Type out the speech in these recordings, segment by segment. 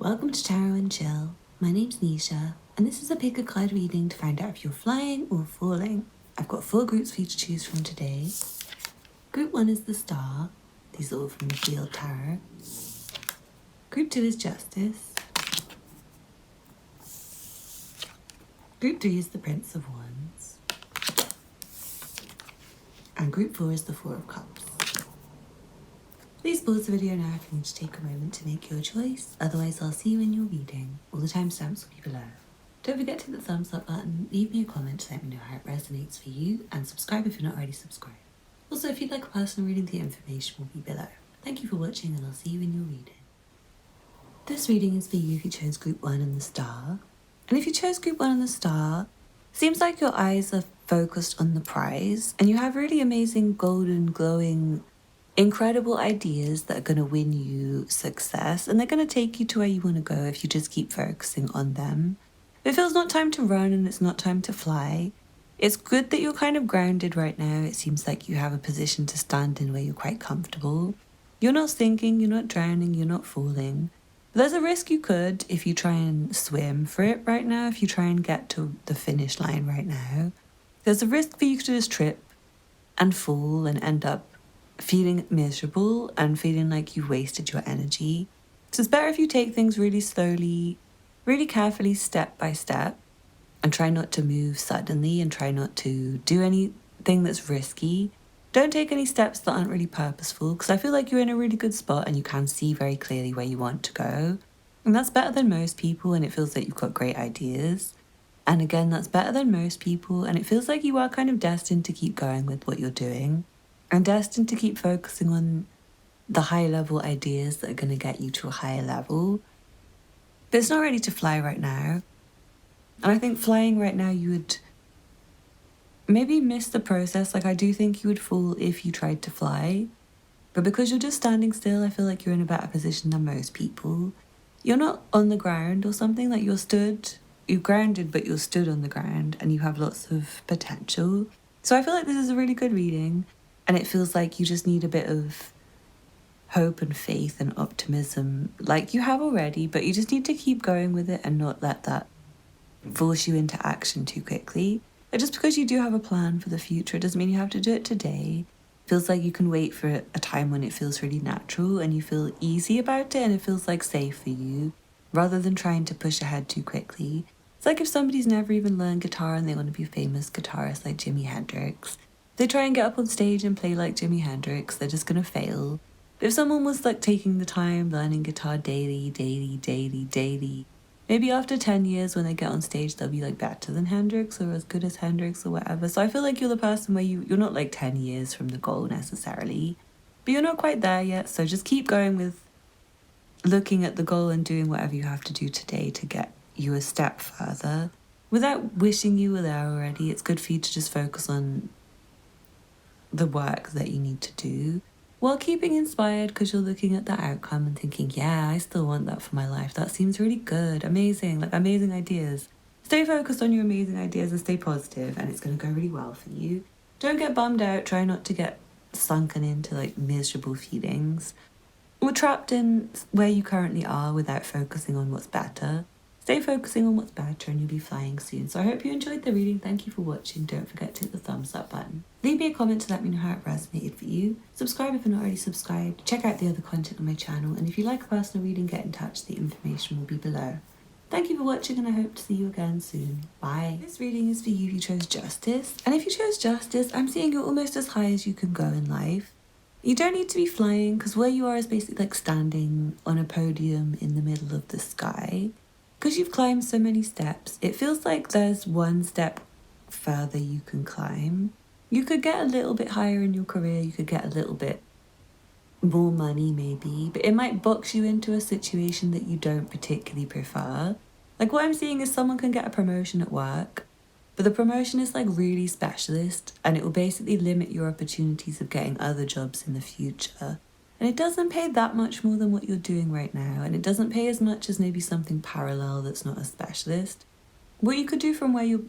Welcome to Tarot and Chill. My name's Nisha, and this is a pick a card reading to find out if you're flying or falling. I've got 4 groups for you to choose from today. Group 1 is the Star. These are all from the Field Tarot. Group 2 is Justice. Group 3 is the Prince of Wands. And Group 4 is the Four of Cups. Please pause the video now if you need to take a moment to make your choice, otherwise I'll see you in your reading. All the timestamps will be below. Don't forget to hit the thumbs up button, leave me a comment to let me know how it resonates for you, and subscribe if you're not already subscribed. Also, if you'd like a personal reading, the information will be below. Thank you for watching and I'll see you in your reading. This reading is for you if you chose Group 1 and the Star. And if you chose Group 1 and the Star, seems like your eyes are focused on the prize and you have really amazing golden glowing incredible ideas that are going to win you success, and they're going to take you to where you want to go if you just keep focusing on them. It feels not time to run and it's not time to fly. It's good that you're kind of grounded right now. It seems like you have a position to stand in where you're quite comfortable. You're not sinking, you're not drowning, you're not falling. There's a risk you could if you try and swim for it right now, if you try and get to the finish line right now. There's a risk for you to just trip and fall and end up feeling miserable and feeling like you've wasted your energy. So it's better if you take things really slowly, really carefully, step by step, and try not to move suddenly and try not to do anything that's risky. Don't take any steps that aren't really purposeful, because I feel like you're in a really good spot and you can see very clearly where you want to go. And that's better than most people, and it feels like you've got great ideas. And again, that's better than most people, and it feels like you are kind of destined to keep going with what you're doing. And destined to keep focusing on the high level ideas that are going to get you to a higher level. But it's not ready to fly right now. And I think flying right now, you would maybe miss the process. Like, I do think you would fall if you tried to fly. But because you're just standing still, I feel like you're in a better position than most people. You're not on the ground or something, like you're grounded, but you're stood on the ground and you have lots of potential. So I feel like this is a really good reading. And it feels like you just need a bit of hope and faith and optimism, like you have already, but you just need to keep going with it and not let that force you into action too quickly. Like, just because you do have a plan for the future doesn't mean you have to do it today. It feels like you can wait for a time when it feels really natural and you feel easy about it and it feels like safe for you, rather than trying to push ahead too quickly. It's like if somebody's never even learned guitar and they want to be a famous guitarist like Jimi Hendrix. They try and get up on stage and play like Jimi Hendrix, they're just going to fail. But if someone was like taking the time, learning guitar daily, maybe after 10 years when they get on stage, they'll be like better than Hendrix or as good as Hendrix or whatever. So I feel like you're the person where you're not like 10 years from the goal necessarily, but you're not quite there yet. So just keep going with looking at the goal and doing whatever you have to do today to get you a step further. Without wishing you were there already, it's good for you to just focus on the work that you need to do while keeping inspired, because you're looking at the outcome and thinking, yeah, I still want that for my life. That seems really good, amazing, like amazing ideas. Stay focused on your amazing ideas and stay positive, and it's going to go really well for you. Don't get bummed out. Try not to get sunken into like miserable feelings or trapped in where you currently are without focusing on what's better. Stay focusing on what's better and you'll be flying soon. So I hope you enjoyed the reading. Thank you for watching. Don't forget to hit the thumbs up button. Leave me a comment to let me know how it resonated for you. Subscribe if you're not already subscribed. Check out the other content on my channel. And if you like a personal reading, get in touch. The information will be below. Thank you for watching and I hope to see you again soon. Bye. This reading is for you if you chose Justice. And if you chose Justice, I'm seeing you're almost as high as you can go in life. You don't need to be flying, because where you are is basically like standing on a podium in the middle of the sky. Because you've climbed so many steps, it feels like there's one step further you can climb. You could get a little bit higher in your career, you could get a little bit more money maybe, but it might box you into a situation that you don't particularly prefer. Like what I'm seeing is someone can get a promotion at work, but the promotion is like really specialist and it will basically limit your opportunities of getting other jobs in the future. And it doesn't pay that much more than what you're doing right now. And it doesn't pay as much as maybe something parallel that's not a specialist. What you could do from where your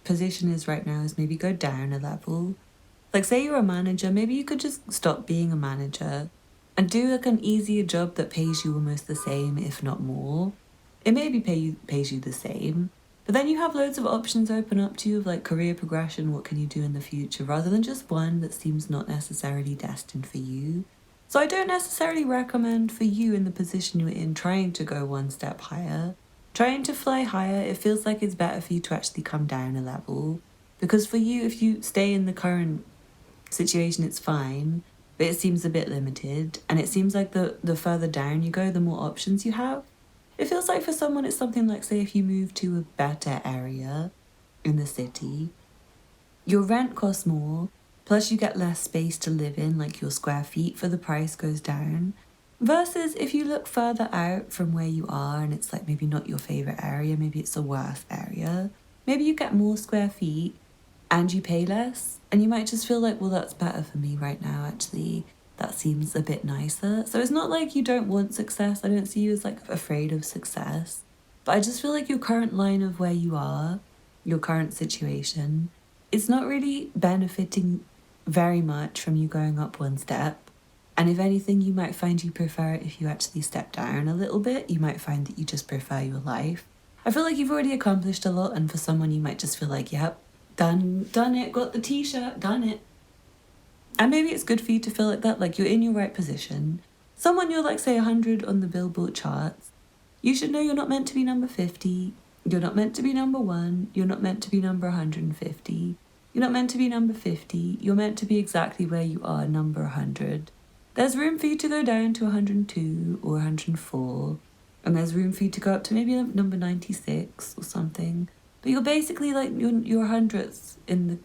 position is right now is maybe go down a level. Like say you're a manager, maybe you could just stop being a manager and do like an easier job that pays you almost the same, if not more. It maybe pays you the same, but then you have loads of options open up to you of like career progression, what can you do in the future, rather than just one that seems not necessarily destined for you. So I don't necessarily recommend for you in the position you're in trying to go one step higher. Trying to fly higher, it feels like it's better for you to actually come down a level. Because for you, if you stay in the current situation, it's fine, but it seems a bit limited. And it seems like the further down you go, the more options you have. It feels like for someone, it's something like, say, if you move to a better area in the city, your rent costs more, plus you get less space to live in, like your square feet for the price goes down. Versus if you look further out from where you are and it's like maybe not your favourite area, maybe it's a worse area, maybe you get more square feet and you pay less, and you might just feel like, well, that's better for me right now, actually. That seems a bit nicer. So it's not like you don't want success. I don't see you as like afraid of success. But I just feel like your current line of where you are, your current situation, it's not really benefiting very much from you going up one step. And if anything, you might find you prefer it if you actually step down a little bit. You might find that you just prefer your life. I feel like you've already accomplished a lot, and for someone you might just feel like, yep, done it, got the t-shirt, done it. And maybe it's good for you to feel like that, like you're in your right position. Someone you're like, say, 100 on the Billboard charts, you should know you're not meant to be number 50. You're not meant to be number 1. You're not meant to be number 150. You're not meant to be number 50. You're meant to be exactly where you are, number 100. There's room for you to go down to 102 or 104, and there's room for you to go up to maybe number 96 or something. But you're basically like you're 100th in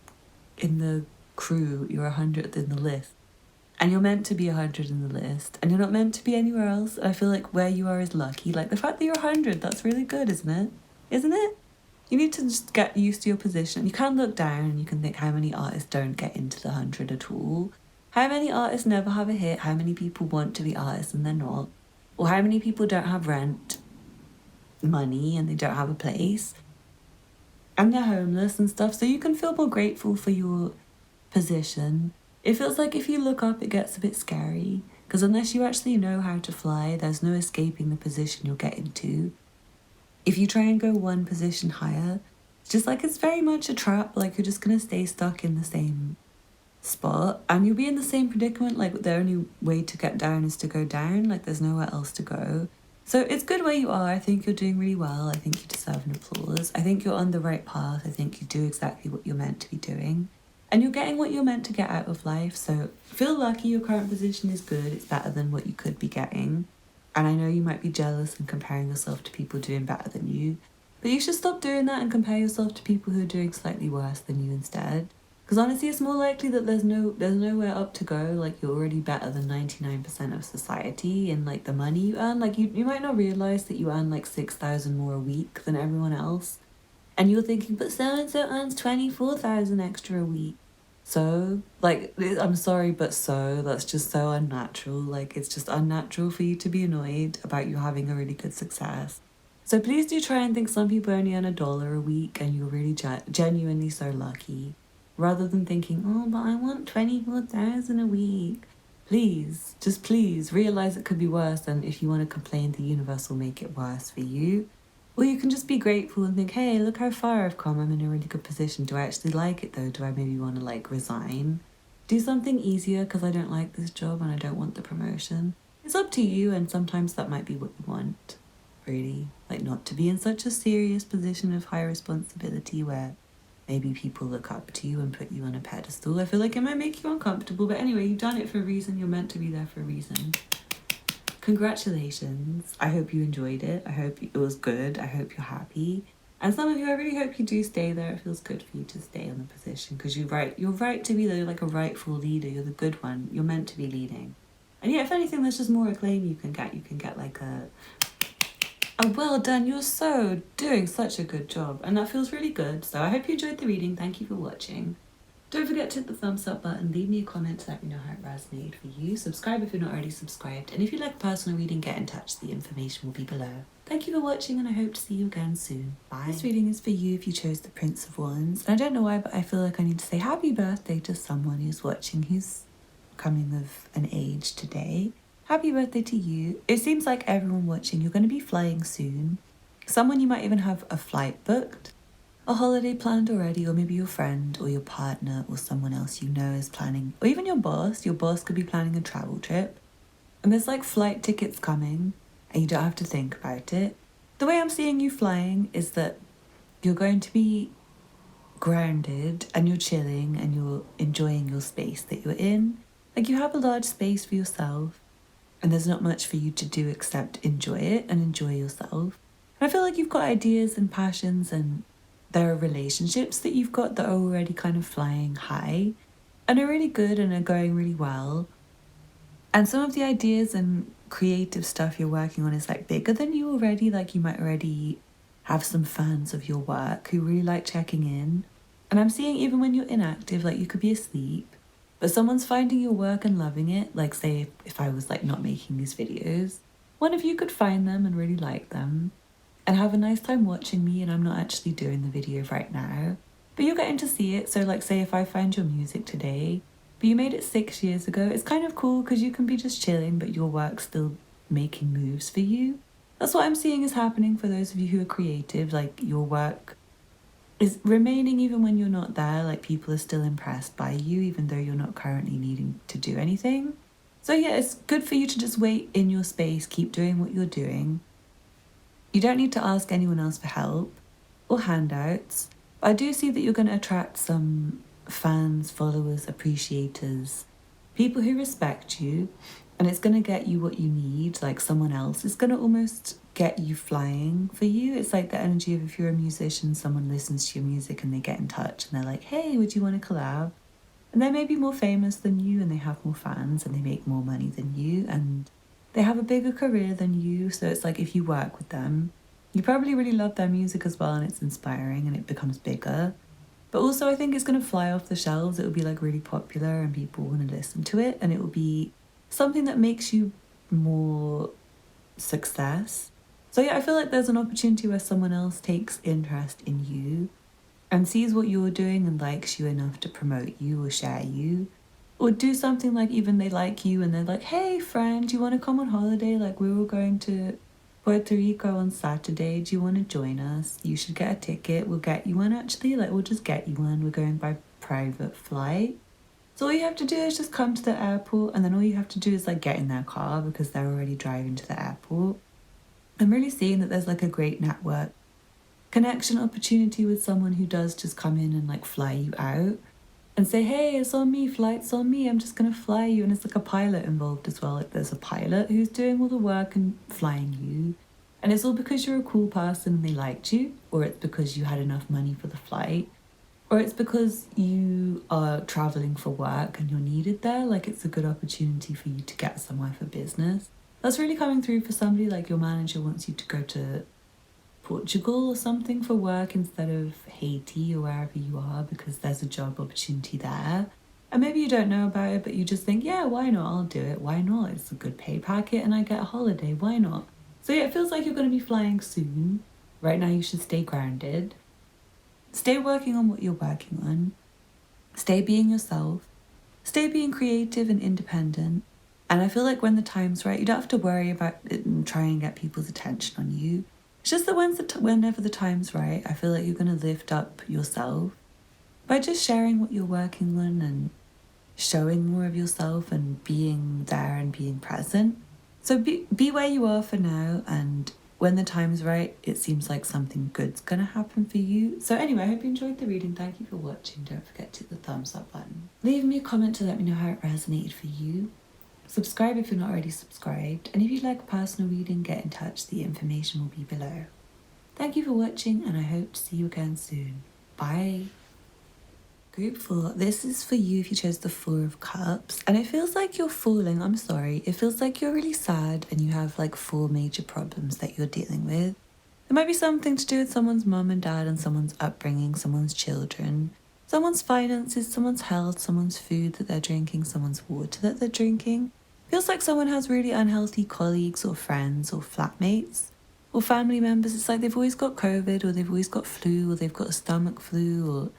the crew. You're 100th in the list, and you're meant to be 100 in the list, and you're not meant to be anywhere else. And I feel like where you are is lucky. Like the fact that you're 100, that's really good, isn't it? Isn't it? You need to just get used to your position. You can look down and you can think how many artists don't get into the 100 at all. How many artists never have a hit? How many people want to be artists and they're not? Or how many people don't have rent money and they don't have a place? And they're homeless and stuff. So you can feel more grateful for your position. It feels like if you look up, it gets a bit scary. Because unless you actually know how to fly, there's no escaping the position you'll get into. If you try and go one position higher, it's just like it's very much a trap. Like you're just going to stay stuck in the same spot and you'll be in the same predicament. Like the only way to get down is to go down. Like there's nowhere else to go. So it's good where you are. I think you're doing really well. I think you deserve an applause. I think you're on the right path. I think you do exactly what you're meant to be doing. And you're getting what you're meant to get out of life. So feel lucky your current position is good. It's better than what you could be getting. And I know you might be jealous and comparing yourself to people doing better than you. But you should stop doing that and compare yourself to people who are doing slightly worse than you instead. Because honestly, it's more likely that there's nowhere up to go. Like you're already better than 99% of society in like the money you earn. Like you might not realize that you earn like 6,000 more a week than everyone else. And you're thinking, but so-and-so earns 24,000 extra a week. So, like, I'm sorry, but that's just so unnatural. Like, it's just unnatural for you to be annoyed about you having a really good success. So please do try and think some people only earn $1 a week and you're really genuinely so lucky. Rather than thinking, oh, but I want 24,000 a week. Please, just please realize it could be worse, and if you want to complain, the universe will make it worse for you. Or you can just be grateful and think, hey, look how far I've come. I'm in a really good position. Do I actually like it though? Do I maybe want to like resign? Do something easier because I don't like this job and I don't want the promotion. It's up to you, and sometimes that might be what you want, really. Like not to be in such a serious position of high responsibility where maybe people look up to you and put you on a pedestal. I feel like it might make you uncomfortable, but anyway, you've done it for a reason. You're meant to be there for a reason. Congratulations. I hope you enjoyed it. I hope it was good. I hope you're happy. And some of you, I really hope you do stay there. It feels good for you to stay in the position because you're right to be there. You're like a rightful leader. You're the good one. You're meant to be leading. And yeah, if anything, there's just more acclaim you can get. You can get like a well done. You're so doing such a good job. And that feels really good. So I hope you enjoyed the reading. Thank you for watching. Don't forget to hit the thumbs up button, leave me a comment to let me know how it resonated for you, subscribe if you're not already subscribed, and if you'd like personal reading, get in touch, the information will be below. Thank you for watching and I hope to see you again soon. Bye. This reading is for you if you chose the Prince of Wands. And I don't know why, but I feel like I need to say happy birthday to someone who's watching, who's coming of an age today. Happy birthday to you. It seems like everyone watching, you're going to be flying soon. Someone you might even have a flight booked, a holiday planned already, or maybe your friend or your partner or someone else you know is planning, or even your boss. Your boss could be planning a travel trip. And there's like flight tickets coming and you don't have to think about it. The way I'm seeing you flying is that you're going to be grounded and you're chilling and you're enjoying your space that you're in. Like you have a large space for yourself and there's not much for you to do except enjoy it and enjoy yourself. And I feel like you've got ideas and passions and there are relationships that you've got that are already kind of flying high and are really good and are going really well. And some of the ideas and creative stuff you're working on is like bigger than you already. Like you might already have some fans of your work who really like checking in. And I'm seeing even when you're inactive, like you could be asleep, but someone's finding your work and loving it. Like say if I was like not making these videos, one of you could find them and really like them and have a nice time watching me and I'm not actually doing the video right now. But you're getting to see it. So like say if I find your music today, but you made it 6 years ago, it's kind of cool because you can be just chilling, but your work's still making moves for you. That's what I'm seeing is happening for those of you who are creative. Like your work is remaining even when you're not there. Like people are still impressed by you, even though you're not currently needing to do anything. So yeah, it's good for you to just wait in your space, keep doing what you're doing. You don't need to ask anyone else for help or handouts. But I do see that you're going to attract some fans, followers, appreciators, people who respect you, and it's going to get you what you need. Like someone else is going to almost get you flying for you. It's like the energy of if you're a musician, someone listens to your music and they get in touch and they're like, hey, would you want to collab? And they may be more famous than you and they have more fans and they make more money than you and they have a bigger career than you. So it's like if you work with them, you probably really love their music as well and it's inspiring and it becomes bigger. But also I think it's going to fly off the shelves. It will be like really popular and people want to listen to it and it will be something that makes you more success. So yeah, I feel like there's an opportunity where someone else takes interest in you and sees what you're doing and likes you enough to promote you or share you. Or do something like even they like you and they're like, hey friend, do you want to come on holiday? Like we're all going to Puerto Rico on Saturday. Do you want to join us? You should get a ticket. We'll get you one actually. Like we'll just get you one. We're going by private flight. So all you have to do is just come to the airport and then all you have to do is like get in their car because they're already driving to the airport. I'm really seeing that there's like a great network connection opportunity with someone who does just come in and like fly you out and say, hey, it's on me, flight's on me, I'm just gonna fly you. And it's like a pilot involved as well. Like there's a pilot who's doing all the work and flying you. And it's all because you're a cool person and they liked you, or it's because you had enough money for the flight, or it's because you are traveling for work and you're needed there. Like it's a good opportunity for you to get somewhere for business. That's really coming through for somebody. Like your manager wants you to go to Portugal or something for work instead of Haiti or wherever you are because there's a job opportunity there. And maybe you don't know about it, but you just think, yeah, why not? I'll do it. Why not? It's a good pay packet and I get a holiday. Why not? So yeah, it feels like you're going to be flying soon. Right now you should stay grounded. Stay working on what you're working on. Stay being yourself. Stay being creative and independent. And I feel like when the time's right, you don't have to worry about it and try and get people's attention on you. It's just that whenever the time's right, I feel like you're going to lift up yourself by just sharing what you're working on and showing more of yourself and being there and being present. So be where you are for now, and when the time's right, it seems like something good's going to happen for you. So anyway, I hope you enjoyed the reading. Thank you for watching. Don't forget to hit the thumbs up button. Leave me a comment to let me know how it resonated for you. Subscribe if you're not already subscribed, and if you'd like a personal reading, get in touch. The information will be below. Thank you for watching, and I hope to see you again soon. Bye. Group 4, this is for you if you chose the 4 of Cups, and it feels like you're falling. I'm sorry. It feels like you're really sad and you have like 4 major problems that you're dealing with. There might be something to do with someone's mum and dad and someone's upbringing, someone's children, someone's finances, someone's health, someone's food that they're drinking, someone's water that they're drinking. Feels like someone has really unhealthy colleagues or friends or flatmates or family members. It's like they've always got COVID or they've always got flu or they've got a stomach flu or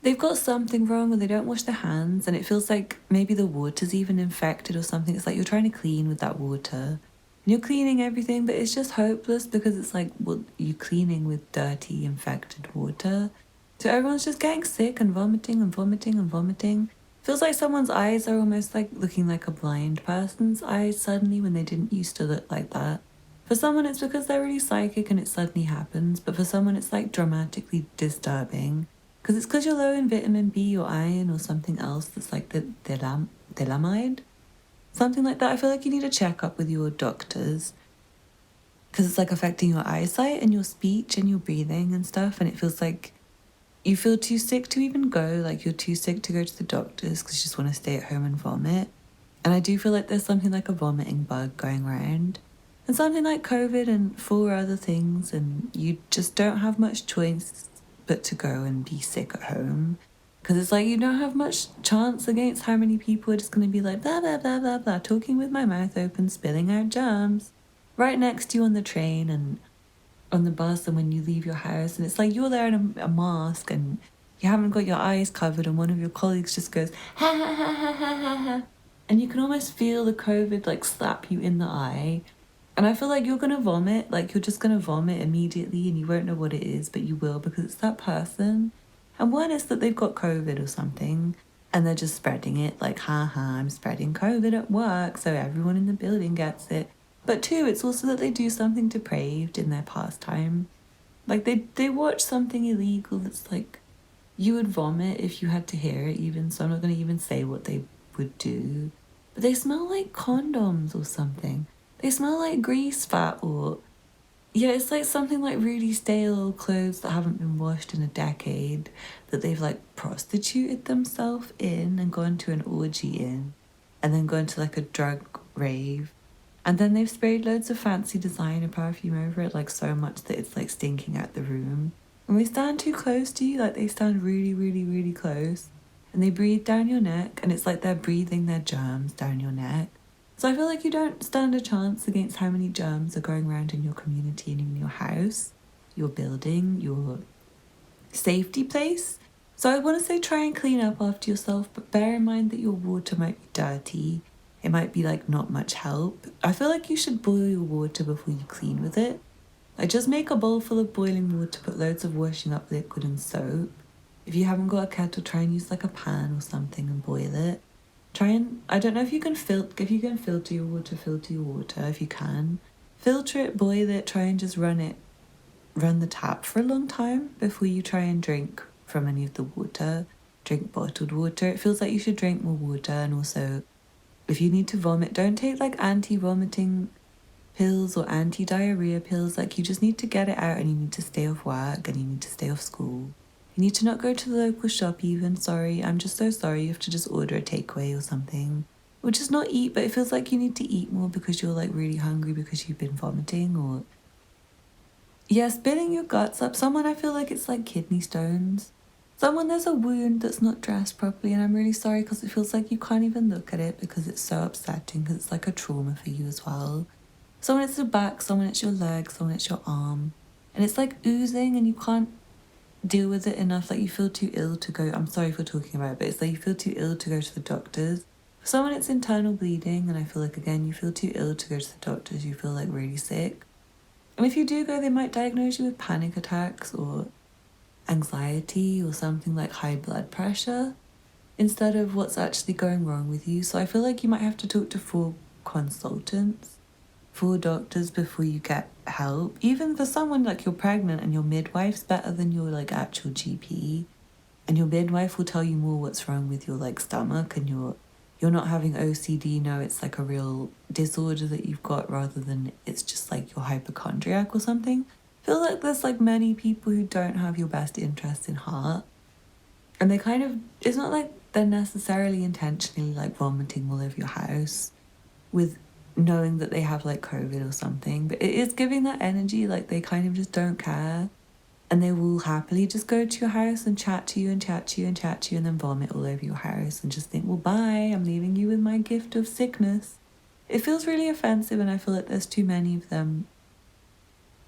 they've got something wrong or they don't wash their hands, and it feels like maybe the water's even infected or something. It's like you're trying to clean with that water. And you're cleaning everything, but it's just hopeless because it's like, well, you're cleaning with dirty, infected water. So everyone's just getting sick and vomiting and vomiting and vomiting. Feels like someone's eyes are almost like looking like a blind person's eyes suddenly when they didn't used to look like that. For someone, it's because they're really psychic and it suddenly happens, but for someone, it's like dramatically disturbing. Because it's because you're low in vitamin B or iron or something else that's like the delamide. Something like that. I feel like you need to check up with your doctors because it's like affecting your eyesight and your speech and your breathing and stuff. And it feels like you feel too sick to even go, like you're too sick to go to the doctors because you just want to stay at home and vomit. And I do feel like there's something like a vomiting bug going around and something like COVID and 4 other things, and you just don't have much choice but to go and be sick at home. Because it's like you don't have much chance against how many people are just going to be like blah, blah, blah, blah, blah, talking with my mouth open, spilling out germs right next to you on the train and on the bus and when you leave your house. And it's like you're there in a mask and you haven't got your eyes covered and one of your colleagues just goes, ha, ha, ha, ha, ha, ha, ha. And you can almost feel the COVID like slap you in the eye. And I feel like you're going to vomit, like you're just going to vomit immediately and you won't know what it is, but you will because it's that person. And one is that they've got COVID or something and they're just spreading it like, ha, I'm spreading COVID at work so everyone in the building gets it. But 2, it's also that they do something depraved in their pastime. Like they watch something illegal that's like, you would vomit if you had to hear it even, so I'm not going to even say what they would do. But they smell like condoms or something. They smell like grease fat or... Yeah, it's like something like really stale clothes that haven't been washed in a decade that they've like prostituted themselves in and gone to an orgy in and then gone to like a drug rave. And then they've sprayed loads of fancy designer perfume over it, like so much that it's like stinking out the room. And they stand too close to you, like they stand really, really, really close. And they breathe down your neck, and it's like they're breathing their germs down your neck. So I feel like you don't stand a chance against how many germs are going around in your community and in your house, your building, your safety place. So I want to say try and clean up after yourself, but bear in mind that your water might be dirty. It might be like not much help. I feel like you should boil your water before you clean with it. Like just make a bowl full of boiling water, put loads of washing up liquid and soap. If you haven't got a kettle, try and use like a pan or something and boil it. Try and, I don't know if you can filter your water, filter your water if you can. Filter it, boil it, try and just run the tap for a long time before you try and drink from any of the water. Drink bottled water. It feels like you should drink more water, and also if you need to vomit, don't take like anti-vomiting pills or anti-diarrhea pills. Like you just need to get it out and you need to stay off work and you need to stay off school. You need to not go to the local shop even. Sorry, I'm just so sorry. You have to just order a takeaway or something. Or just not eat, but it feels like you need to eat more because you're like really hungry because you've been vomiting or... Yeah, spitting your guts up. Someone, I feel like it's like kidney stones. Someone, there's a wound that's not dressed properly and I'm really sorry because it feels like you can't even look at it because it's so upsetting because it's like a trauma for you as well. Someone, it's your back, someone, it's your leg, someone, it's your arm. And it's like oozing and you can't deal with it enough, like you feel too ill to go. I'm sorry for talking about it, but it's like you feel too ill to go to the doctors. For someone, it's internal bleeding, and I feel like again you feel too ill to go to the doctors. You feel like really sick, and if you do go, they might diagnose you with panic attacks or anxiety or something like high blood pressure instead of what's actually going wrong with you. So I feel like you might have to talk to 4 consultants, 4 doctors before you get help. Even for someone like you're pregnant and your midwife's better than your like actual GP, and your midwife will tell you more what's wrong with your like stomach and you're not having OCD. No, it's like a real disorder that you've got rather than it's just like you're hypochondriac or something. I feel like there's like many people who don't have your best interests in heart, and they kind of, it's not like they're necessarily intentionally like vomiting all over your house with knowing that they have like COVID or something, but it is giving that energy like they kind of just don't care, and they will happily just go to your house and chat to you and chat to you and chat to you and then vomit all over your house and just think, well, bye, I'm leaving you with my gift of sickness. It feels really offensive, and I feel like there's too many of them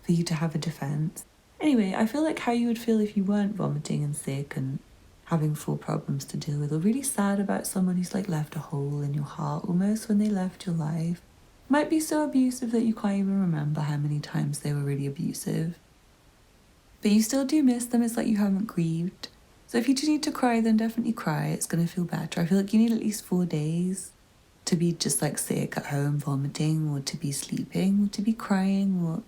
for you to have a defense. Anyway, I feel like how you would feel if you weren't vomiting and sick and having 4 problems to deal with, or really sad about someone who's like left a hole in your heart almost when they left your life. might be so abusive that you can't even remember how many times they were really abusive. But you still do miss them. It's like you haven't grieved. So if you do need to cry, then definitely cry. It's going to feel better. I feel like you need at least 4 days to be just like sick at home, vomiting, or to be sleeping, or to be crying, or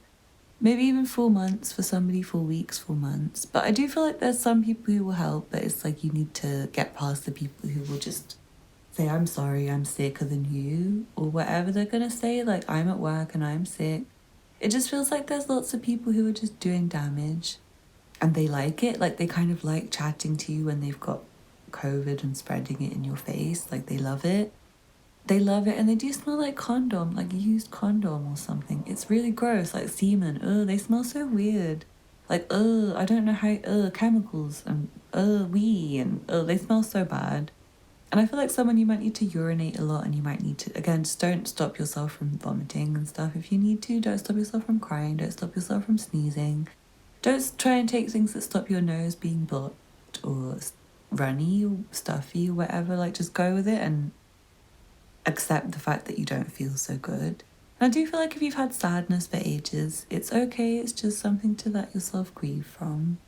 maybe even 4 months for somebody, 4 weeks, 4 months. But I do feel like there's some people who will help, but it's like you need to get past the people who will just say, I'm sorry, I'm sicker than you, or whatever they're going to say, like, I'm at work and I'm sick. It just feels like there's lots of people who are just doing damage and they like it. Like, they kind of like chatting to you when they've got COVID and spreading it in your face. Like, they love it. They love it, and they do smell like condom, like used condom or something. It's really gross, like semen. Ugh, they smell so weird. Like, ugh, I don't know how, chemicals, and wee, and they smell so bad. And I feel like someone, you might need to urinate a lot, and you might need to, again, just don't stop yourself from vomiting and stuff. If you need to, don't stop yourself from crying, don't stop yourself from sneezing. Don't try and take things that stop your nose being blocked or runny or stuffy or whatever. Like, just go with it and accept the fact that you don't feel so good. And I do feel like if you've had sadness for ages, it's okay. It's just something to let yourself grieve from.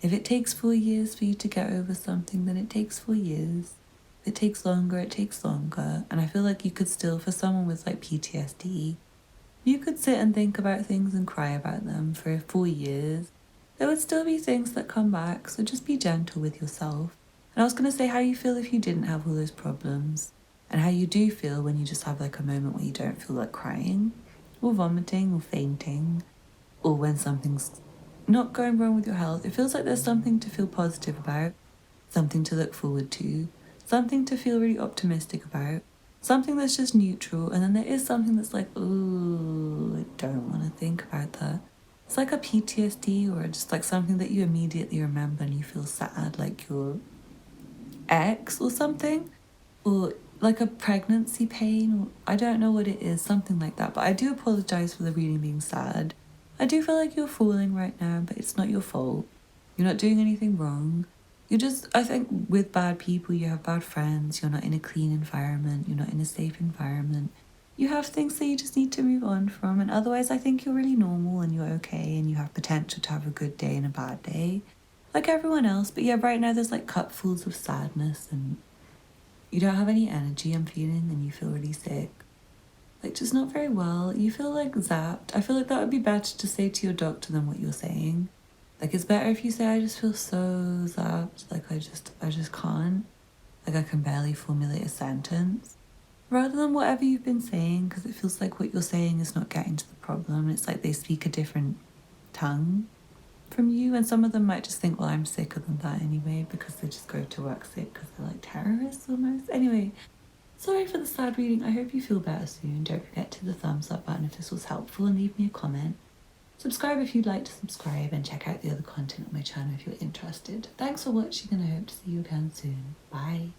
If it takes 4 years for you to get over something, then it takes 4 years. If it takes longer, it takes longer. And I feel like you could still, for someone with like PTSD, you could sit and think about things and cry about them for 4 years. There would still be things that come back, so just be gentle with yourself. And I was going to say how you feel if you didn't have all those problems. And how you do feel when you just have like a moment where you don't feel like crying or vomiting or fainting, or when something's not going wrong with your health. It feels like there's something to feel positive about, something to look forward to, something to feel really optimistic about, something that's just neutral. And then there is something that's like, oh, I don't want to think about that. It's like a PTSD, or just like something that you immediately remember and you feel sad, like your ex or something, or like a pregnancy pain, or I don't know what it is, something like that. But I do apologise for the reading being sad. I do feel like you're falling right now, but it's not your fault. You're not doing anything wrong. You just, I think with bad people, you have bad friends, you're not in a clean environment, you're not in a safe environment. You have things that you just need to move on from, and otherwise I think you're really normal and you're okay, and you have potential to have a good day and a bad day, like everyone else. But yeah, right now there's like cupfuls of sadness, and you don't have any energy, I'm feeling, and you feel really sick. Like, just not very well. You feel like zapped. I feel like that would be better to say to your doctor than what you're saying. Like, it's better if you say, I just feel so zapped. Like, I just can't. Like, I can barely formulate a sentence. Rather than whatever you've been saying, because it feels like what you're saying is not getting to the problem. It's like they speak a different tongue from you, and some of them might just think, well, I'm sicker than that anyway, because they just go to work sick because they're like terrorists almost. Anyway, sorry for the sad reading. I hope you feel better soon. Don't forget to hit the thumbs up button if this was helpful, and leave me a comment. Subscribe if you'd like to subscribe, and check out the other content on my channel if you're interested. Thanks for watching, and I hope to see you again soon. Bye.